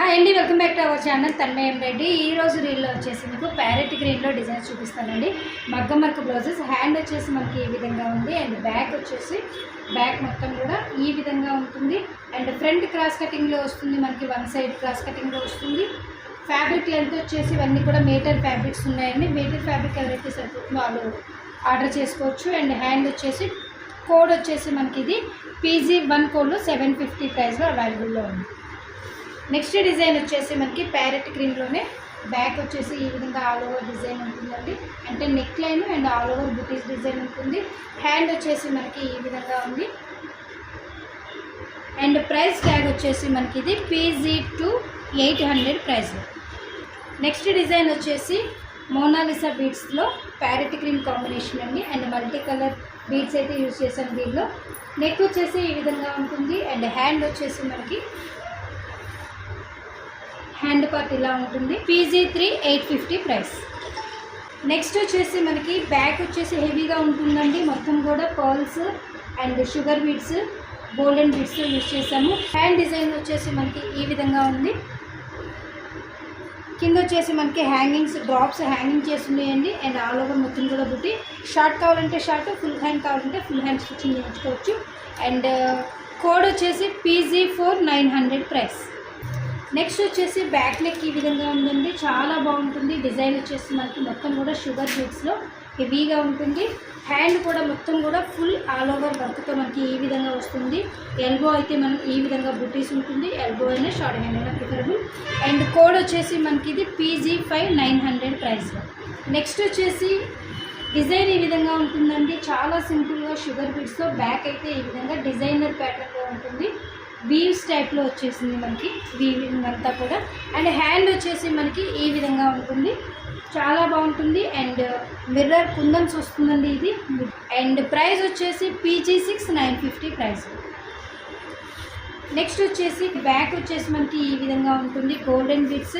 Hi అండి, welcome back to our channel Tanmayam Reddy. ఈ రోజు రీల్లో వచ్చేసి మీకు ప్యారెట్ గ్రీన్లో డిజైన్ చూపిస్తానండి. మగ్గం వర్క్ బ్లౌజెస్. హ్యాండ్ వచ్చేసి మనకి ఈ విధంగా ఉంది అండ్ బ్యాక్ వచ్చేసి బ్యాక్ మొత్తం కూడా ఈ విధంగా ఉంటుంది అండ్ ఫ్రంట్ క్రాస్ కటింగ్లో వస్తుంది, మనకి వన్ సైడ్ క్రాస్ కటింగ్లో వస్తుంది. ఫ్యాబ్రిక్ లెంత్ వచ్చేసి ఇవన్నీ కూడా మీటర్ ఫ్యాబ్రిక్స్ ఉన్నాయండి. మీటర్ ఫ్యాబ్రిక్ ఎవరైతే సరిపోతుందో వాళ్ళు ఆర్డర్ చేసుకోవచ్చు. అండ్ హ్యాండ్ వచ్చేసి కోడ్ వచ్చేసి మనకి ఇది PG1 కోడ్లో 750 ప్రైస్లో అవైలబుల్లో ఉంది. నెక్స్ట్ డిజైన్ వచ్చేసి మనకి ప్యారెట్ గ్రీన్లోనే బ్యాక్ వచ్చేసి ఈ విధంగా ఆల్ ఓవర్ డిజైన్ ఉంటుందండి. అంటే neck line and all over buttis design ఉంటుంది. హ్యాండ్ వచ్చేసి మనకి ఈ విధంగా ఉంది అండ్ ప్రైస్ ట్యాగ్ వచ్చేసి మనకి ఇది PG2 800 ప్రైస్లో. నెక్స్ట్ డిజైన్ వచ్చేసి మోనాలిసా బీడ్స్లో ప్యారెట్ గ్రీన్ కాంబినేషన్ అండి అండ్ మల్టీ కలర్ బీడ్స్ అయితే యూజ్ చేశాను. దీనిలో నెక్ వచ్చేసి ఈ విధంగా ఉంటుంది అండ్ హ్యాండ్ వచ్చేసి మనకి హ్యాండ్ పార్ట్ ఇలా ఉంటుంది. PG3 850 price. నెక్స్ట్ వచ్చేసి మనకి బ్యాక్ వచ్చేసి హెవీగా ఉంటుందండి. మొత్తం కూడా pearls and sugar beads, golden beads use చేసాము. హ్యాండ్ డిజైన్ వచ్చేసి మనకి ఈ విధంగా ఉంది. కింద వచ్చేసి మనకి హ్యాంగింగ్స్ డ్రాప్స్ హ్యాంగింగ్ చేసి ఉన్నాయండి అండ్ ఆల్ ఓవర్ మొత్తం కూడా బుట్టి. షార్ట్ కావాలంటే షార్ట్, ఫుల్ హ్యాండ్ కావాలంటే ఫుల్ హ్యాండ్ స్టిచ్చింగ్ చేయించుకోవచ్చు. అండ్ కోడ్ వచ్చేసి PG4 900 ప్రైస్. నెక్స్ట్ వచ్చేసి బ్యాక్ నెక్ ఈ విధంగా ఉందండి, చాలా బాగుంటుంది. డిజైన్ వచ్చేసి మనకి మొత్తం కూడా షుగర్ బీడ్స్లో హెవీగా ఉంటుంది. హ్యాండ్ కూడా మొత్తం కూడా ఫుల్ ఆల్ ఓవర్ వర్క్తో మనకి ఈ విధంగా వస్తుంది. ఎల్బో అయితే మనకి ఈ విధంగా బుటీస్ ఉంటుంది. ఎల్బో అయినా షార్ట్ హ్యాండ్ అయినా ప్రిఫరబుల్. అండ్ కోడ్ వచ్చేసి మనకి ఇది PG5 900 ప్రైస్లో. నెక్స్ట్ వచ్చేసి డిజైన్ ఈ విధంగా ఉంటుందండి, చాలా సింపుల్గా షుగర్ బీడ్స్తో. బ్యాక్ అయితే ఈ విధంగా డిజైనర్ ప్యాటర్న్లో ఉంటుంది. వీవ్స్ టైప్లో వచ్చేసింది మనకి వీవింగ్ అంతా కూడా. అండ్ హ్యాండ్ వచ్చేసి మనకి ఈ విధంగా ఉంటుంది, చాలా బాగుంటుంది. అండ్ మిర్రర్ కుందన్స్ వస్తుందండి ఇది. అండ్ ప్రైస్ వచ్చేసి PG6 950 ప్రైస్. నెక్స్ట్ వచ్చేసి బ్యాక్ వచ్చేసి మనకి ఈ విధంగా ఉంటుంది. గోల్డెన్ బీడ్స్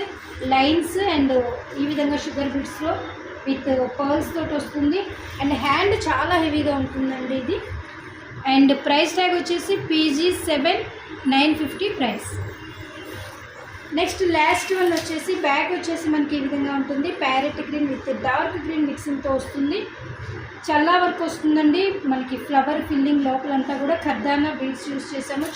లైన్స్ అండ్ ఈ విధంగా షుగర్ బీడ్స్లో విత్ పర్ల్స్ తోటి వస్తుంది. అండ్ హ్యాండ్ చాలా హెవీగా ఉంటుందండి ఇది. అండ్ ప్రైస్ ట్యాగ్ వచ్చేసి PG7 950 price. Next last one వచ్చేసి బ్యాక్ వచ్చేసి మనకి ఈ విధంగా ఉంటుంది. Parrot green with dark green మిక్సింగ్తో వస్తుంది. చల్లా వర్క్ వస్తుందండి మనకి. ఫ్లవర్ ఫిల్లింగ్ లోపలంతా కూడా ఖర్దానా బీడ్స్ యూజ్ చేసాము.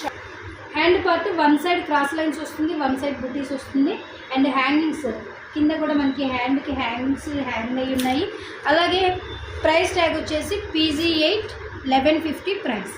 Hand part one side cross lines వస్తుంది, వన్ సైడ్ బుటీస్ వస్తుంది. అండ్ హ్యాంగింగ్స్ కింద కూడా మనకి హ్యాండ్కి హ్యాంగింగ్స్ హ్యాంగ్ అయ్యి ఉన్నాయి. అలాగే ప్రైస్ ట్యాగ్ వచ్చేసి PG8 1150 ప్రైస్.